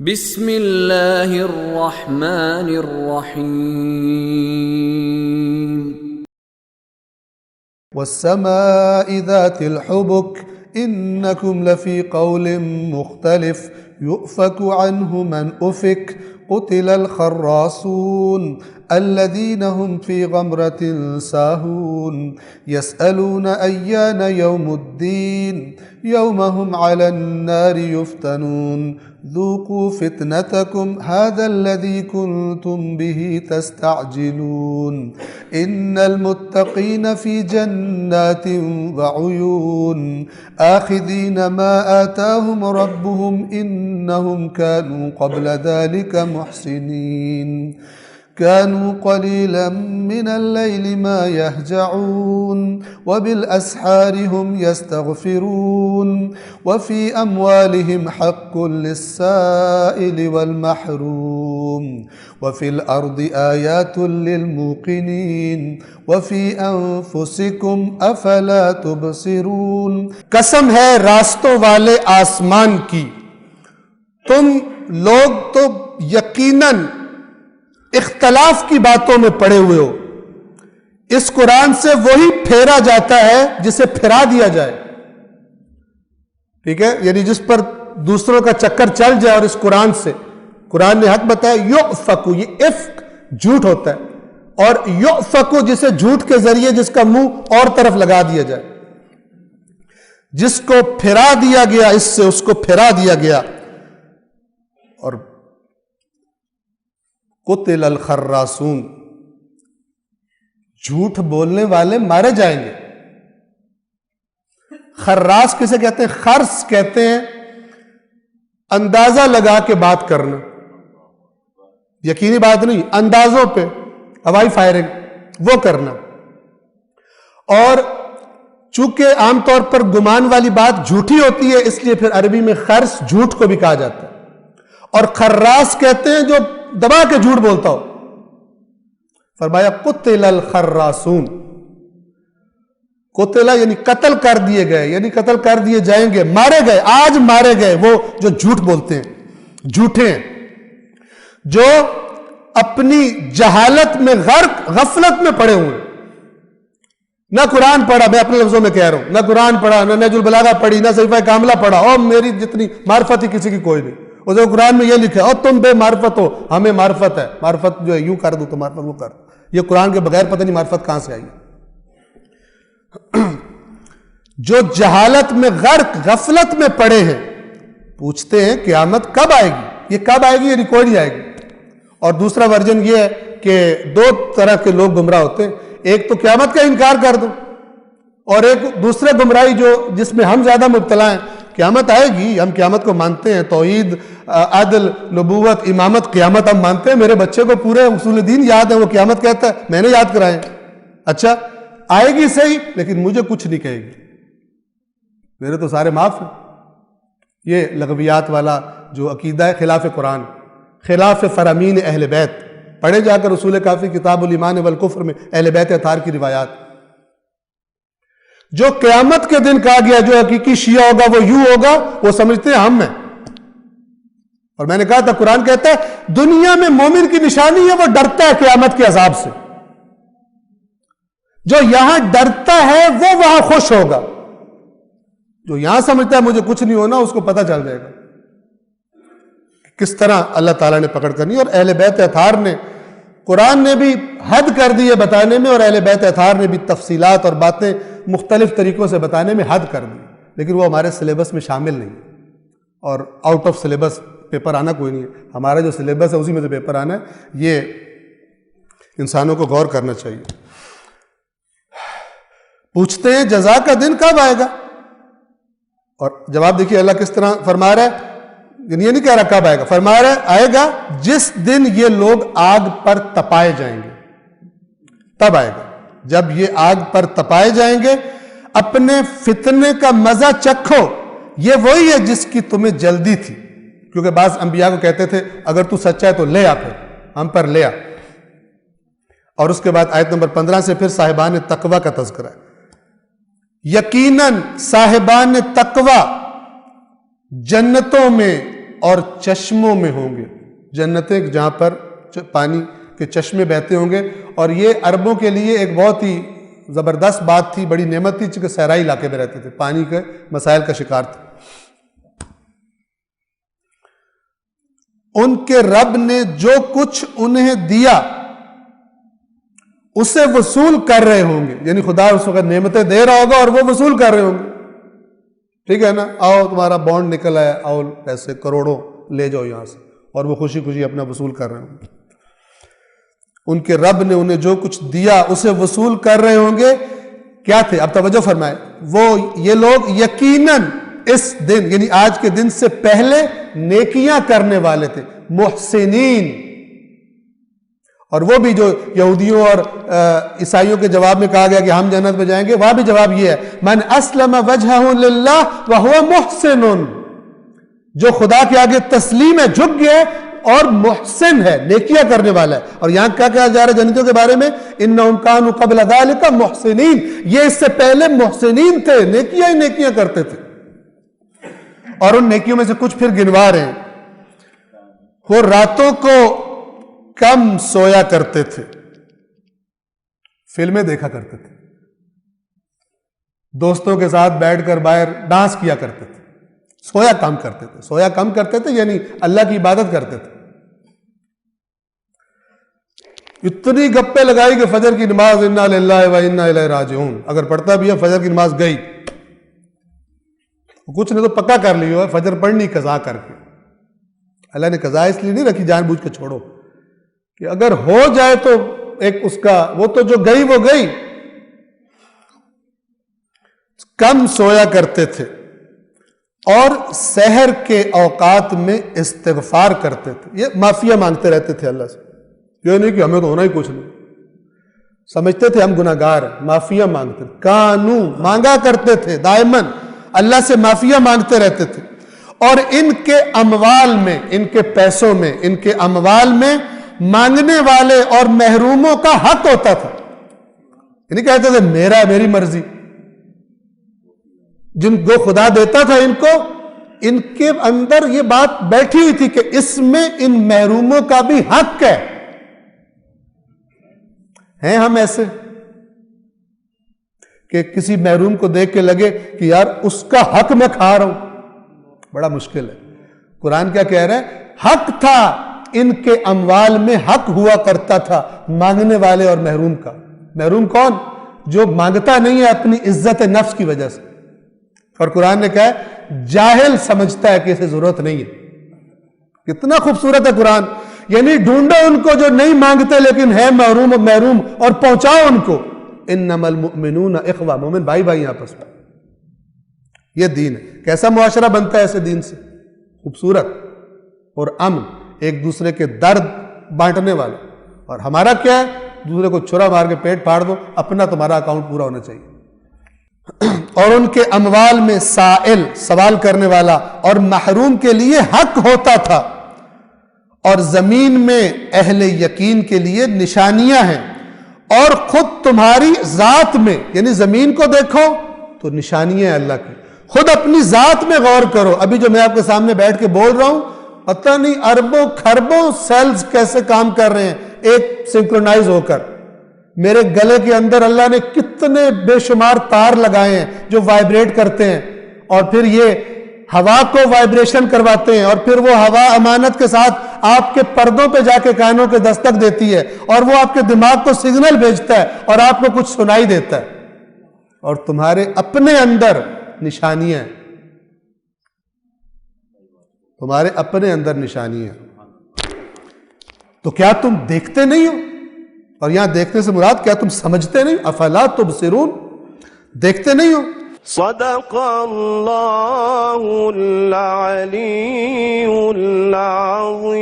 بسم اللہ الرحمن الرحیم والسماء ذات الحبك إنكم لفي قول مختلف يؤفك عنه من أفك قتل الخراصون الذين هم في غمرة ساهون يسألون أيان يوم الدين يوم هم على النار يفتنون ذوقوا فتنتكم هذا الذي كنتم به تستعجلون إن المتقين في جنات وعيون آخذين ما آتاهم ربهم إنهم كانوا قبل ذلك محسنين كانوا قليلا من الليل ما يهجعون وبالأسحار هم يستغفرون وفي أموالهم حق للسائل والمحروم وفي الأرض آيات للموقنين وفي أنفسكم أفلا تبصرون قسم ہے راستوں والے آسمان کی، تم لوگ تو یقیناً اختلاف کی باتوں میں پڑے ہوئے ہو۔ اس قرآن سے وہی پھیرا جاتا ہے جسے پھرا دیا جائے، ٹھیک ہے، یعنی جس پر دوسروں کا چکر چل جائے، اور اس قرآن سے قرآن نے حق بتایا یؤفکو، یہ افک جھوٹ ہوتا ہے، اور یؤفکو جسے جھوٹ کے ذریعے جس کا منہ اور طرف لگا دیا جائے، جس کو پھرا دیا گیا، اس سے اس کو پھرا دیا گیا۔ اور قتل الخراسون، جھوٹ بولنے والے مارے جائیں گے۔ خراس کسے کہتے ہیں؟ خرس کہتے ہیں اندازہ لگا کے بات کرنا، یقینی بات نہیں، اندازوں پہ ہوائی فائرنگ وہ کرنا۔ اور چونکہ عام طور پر گمان والی بات جھوٹی ہوتی ہے، اس لیے پھر عربی میں خرس جھوٹ کو بھی کہا جاتا ہے۔ اور خراس کہتے ہیں جو دبا کے جھوٹ بولتا ہو۔ فرمایا قتل الخراسون، قتل یعنی قتل کر دیے گئے، یعنی قتل کر دیے جائیں گے، مارے گئے، آج مارے گئے وہ جو جھوٹ بولتے ہیں، جھوٹے ہیں، جو اپنی جہالت میں غرق، غفلت میں پڑے ہوئے، نہ قرآن پڑھا، میں اپنے لفظوں میں کہہ رہا ہوں، نہ قرآن پڑھا، نہ نہج البلاغہ پڑھی، نہ صحیفہ کاملہ پڑھا، اور میری جتنی معرفت ہی کسی کی کوئی نہیں۔ اور جو قرآن میں یہ لکھا ہے اور تم بے معرفت ہو، ہمیں معرفت ہے، معرفت جو ہے یوں کر دوں تو معرفت وہ کر دوں، یہ قرآن کے بغیر پتہ نہیں معرفت کہاں سے آئی ہے۔ جو جہالت میں غرق، غفلت میں پڑے ہیں، پوچھتے ہیں قیامت کب آئے گی؟ یہ کب آئے گی؟ یہ کوئی نہیں آئے گی۔ اور دوسرا ورژن یہ ہے کہ دو طرح کے لوگ گمراہ ہوتے ہیں، ایک تو قیامت کا انکار کر دو، اور ایک دوسرے گمراہی جو جس میں ہم زیادہ مبتلا ہیں، قیامت آئے گی، ہم قیامت کو مانتے ہیں، توحید، عدل، نبوت، امامت، قیامت ہم مانتے ہیں، میرے بچے کو پورے اصول دین یاد ہے، وہ قیامت کہتا ہے، میں نے یاد کرائے۔ اچھا آئے گی صحیح، لیکن مجھے کچھ نہیں کہے گی، میرے تو سارے معاف ہیں۔ یہ لغویات والا جو عقیدہ ہے، خلاف قرآن، خلاف فرامین اہل بیت، پڑھے جا کر اصول کافی، کتاب الایمان والکفر میں اہل بیت اطہار کی روایات۔ جو قیامت کے دن کہا گیا جو حقیقی شیعہ ہوگا وہ یوں ہوگا، وہ سمجھتے ہیں ہم ہیں۔ اور میں نے کہا تھا قرآن کہتا ہے دنیا میں مومن کی نشانی ہے وہ ڈرتا ہے قیامت کے عذاب سے، جو یہاں ڈرتا ہے وہ وہاں خوش ہوگا، جو یہاں سمجھتا ہے مجھے کچھ نہیں ہونا، اس کو پتہ چل جائے گا کس طرح اللہ تعالیٰ نے پکڑ کرنی۔ اور اہل بیت اطہار نے، قرآن نے بھی حد کر دی ہے بتانے میں، اور اہل بیت اطہار نے بھی تفصیلات اور باتیں مختلف طریقوں سے بتانے میں حد کر دی، لیکن وہ ہمارے سلیبس میں شامل نہیں، اور آؤٹ آف سلیبس پیپر آنا کوئی نہیں ہے، ہمارا جو سلیبس ہے اسی میں سے پیپر آنا ہے، یہ انسانوں کو غور کرنا چاہیے۔ پوچھتے ہیں جزا کا دن کب آئے گا، اور جواب دیکھیے اللہ کس طرح فرما رہا ہے، یہ نہیں کہہ رہا کب آئے گا، فرما رہا ہے آئے گا جس دن یہ لوگ آگ پر تپائے جائیں گے، تب آئے گا جب یہ آگ پر تپائے جائیں گے۔ اپنے فتنے کا مزہ چکھو، یہ وہی ہے جس کی تمہیں جلدی تھی، کیونکہ بعض انبیاء کو کہتے تھے اگر تو سچا ہے تو لے آ، پھر ہم پر لے آ۔ اور اس کے بعد آیت نمبر 15 سے پھر صاحبان تقوی کا تذکرہ ہے۔ یقیناً صاحبان تقوی جنتوں میں اور چشموں میں ہوں گے. جنتیں جہاں پر پانی کے چشمے بہتے ہوں گے. اور یہ عربوں کے لیے ایک بہت ہی زبردست بات تھی, بڑی نعمت تھی, چونکہ صحرائی علاقے میں رہتے تھے, پانی کے مسائل کا شکار تھے. ان کے رب نے جو کچھ انہیں دیا اسے وصول کر رہے ہوں گے. یعنی خدا اس وقت نعمتیں دے رہا ہوگا اور وہ وصول کر رہے ہوں گے. ٹھیک ہے نا, آؤ تمہارا بانڈ نکل آیا, آؤ پیسے کروڑوں لے جاؤ یہاں سے, اور وہ خوشی خوشی اپنا وصول کر رہے ہوں گے. ان کے رب نے انہیں جو کچھ دیا اسے وصول کر رہے ہوں گے. کیا تھے؟ اب توجہ فرمائے. وہ یہ لوگ یقیناً اس دن یعنی آج کے دن سے پہلے نیکیاں کرنے والے تھے, محسنین. اور وہ بھی جو یہودیوں اور عیسائیوں کے جواب میں کہا گیا کہ ہم جنت میں جائیں گے, وہاں بھی جواب یہ ہے, من اسلم وجہہ للہ وہو محسن. جو خدا کے آگے تسلیم ہے, جھک گیا ہے اور محسن ہے, نیکیاں کرنے والا ہے. اور یہاں کیا کہا جا رہا ہے جنتیوں کے بارے میں؟ انہم کانوا قبل ذلک محسنین. یہ اس سے پہلے محسنین تھے, نیکیاں ہی نیکیاں کرتے تھے. اور ان نیکیوں میں سے کچھ پھر گنوا رہے ہیں. وہ راتوں کو کم سویا کرتے تھے, فلمیں دیکھا کرتے تھے, دوستوں کے ساتھ بیٹھ کر باہر ڈانس کیا کرتے تھے, سویا کم کرتے تھے. سویا کم کرتے تھے یعنی اللہ کی عبادت کرتے تھے. اتنی گپے لگائی کہ فجر کی نماز انا للہ و انا الیہ راجعون اگر پڑھتا بھی ہے, فجر کی نماز گئی, کچھ نے تو پکا کر لی ہو فجر پڑھنی قضا کر کے. اللہ نے قضا اس لیے نہیں رکھی جان بوجھ کے چھوڑو, کہ اگر ہو جائے تو ایک اس کا وہ تو جو گئی وہ گئی. کم سویا کرتے تھے اور سحر کے اوقات میں استغفار کرتے تھے. یہ معافیہ مانگتے رہتے تھے اللہ سے. یہ نہیں کہ ہمیں تو ہونا ہی کچھ نہیں, سمجھتے تھے ہم گناہگار ہیں, معافیہ مانگتے تھے. کانو مانگا کرتے تھے, دائماً اللہ سے معافیہ مانگتے رہتے تھے. اور ان کے اموال میں, ان کے پیسوں میں, ان کے اموال میں مانگنے والے اور محروموں کا حق ہوتا تھا. یعنی کہتے تھے میری مرضی. جن کو خدا دیتا تھا ان کو, ان کے اندر یہ بات بیٹھی ہوئی تھی کہ اس میں ان محروموں کا بھی حق ہے. ہیں ہم ایسے کہ کسی محروم کو دیکھ کے لگے کہ یار اس کا حق میں کھا رہا ہوں؟ بڑا مشکل ہے. قرآن کیا کہہ رہا ہے؟ حق تھا, ان کے اموال میں حق ہوا کرتا تھا مانگنے والے اور محروم کا. محروم کون؟ جو مانگتا نہیں ہے اپنی عزت نفس کی وجہ سے. اور قرآن نے کہا ہے جاہل سمجھتا ہے کہ اسے ضرورت نہیں ہے. کتنا خوبصورت ہے قرآن. یعنی ڈھونڈو ان کو جو نہیں مانگتے لیکن ہے محروم اور پہنچاؤ ان کو. انما المؤمنون اخوہ, مومن بھائی بھائی آپس میں. یہ دین ہے. کیسا معاشرہ بنتا ہے ایسے دین سے؟ خوبصورت اور امن, ایک دوسرے کے درد بانٹنے والا. اور ہمارا کیا ہے؟ دوسرے کو چھرا مار کے پیٹ پھاڑ دو, اپنا تمہارا اکاؤنٹ پورا ہونا چاہیے. اور ان کے اموال میں سائل, سوال کرنے والا, اور محروم کے لیے حق ہوتا تھا. اور زمین میں اہل یقین کے لیے نشانیاں ہیں, اور خود تمہاری ذات میں, یعنی زمین کو دیکھو تو نشانیاں ہیں اللہ کی. خود اپنی ذات میں غور کرو. ابھی جو میں آپ کے سامنے بیٹھ کے بول رہا ہوں, پتہ نہیں اربوں کھربوں سیلز کیسے کام کر رہے ہیں ایک سنکرونائز ہو کر. میرے گلے کے اندر اللہ نے کتنے بے شمار تار لگائے ہیں جو وائبریٹ کرتے ہیں, اور پھر یہ ہوا کو وائبریشن کرواتے ہیں, اور پھر وہ ہوا امانت کے ساتھ آپ کے پردوں پہ جا کے کانوں کے دستک دیتی ہے, اور وہ آپ کے دماغ کو سگنل بھیجتا ہے اور آپ کو کچھ سنائی دیتا ہے. اور تمہارے اپنے اندر نشانیاں ہیں, تمہارے اپنے اندر نشانیاں ہیں. تو کیا تم دیکھتے نہیں ہو؟ اور یہاں دیکھنے سے مراد کیا تم سمجھتے نہیں؟ افلا تبصرون, دیکھتے نہیں ہو؟ صدق اللہ العلی العظیم.